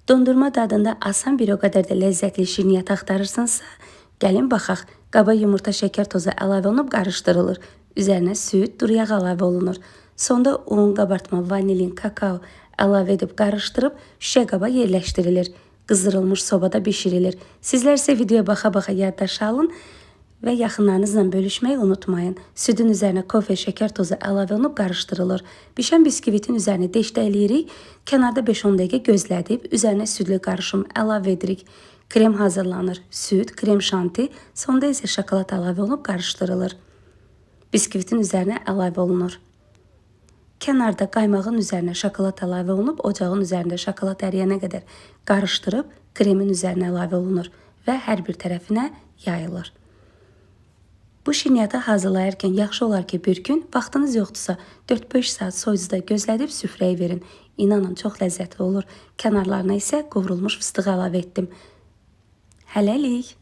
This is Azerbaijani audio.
Dondurma dadında asan bir o qədər də ləzzətli şirniyyat axtarırsınızsa, gəlin baxaq. Qaba yumurta, şəkər tozu əlavə olunub qarışdırılır. Üzərinə süd, duru yağ əlavə olunur. Sonda un, qabartma, vanilin, kakao əlavə edib qarışdırıb şüşə qaba yerləşdirilir. Qızdırılmış sobada bişirilir. Sizlər isə videoya baxa-baxa yaddaşa alın və yaxınlarınızla bölüşməyi unutmayın. Südün üzərinə kofe, şəkər tozu əlavə olunub qarışdırılır. Bişən biskvitin üzərini deşdəliyirik. Kənarda 5-10 dəqiqə gözlədib üzərinə südlü qarışım əlavə edirik. Krem hazırlanır. Süd, krem şanti, sonda isə şokolad əlavə olunub qarışdırılır. Biskvitin üzərinə əlavə olunur. Kənarda qaymağın üzərinə şokolad əlavə olunub, ocağın üzərində şokolad əriyənə qədər qarışdırıb kremin üzərinə əlavə olunur və hər bir tərəfinə yayılır. Bu şirniyyatı hazırlayarkən yaxşı olar ki, bir gün vaxtınız yoxdursa 4-5 saat soyucuda gözlədib süfrəyə verin. İnanın, çox ləzzətli olur. Kənarlarına isə qovrulmuş fıstıq əlavə etdim. Hələlik.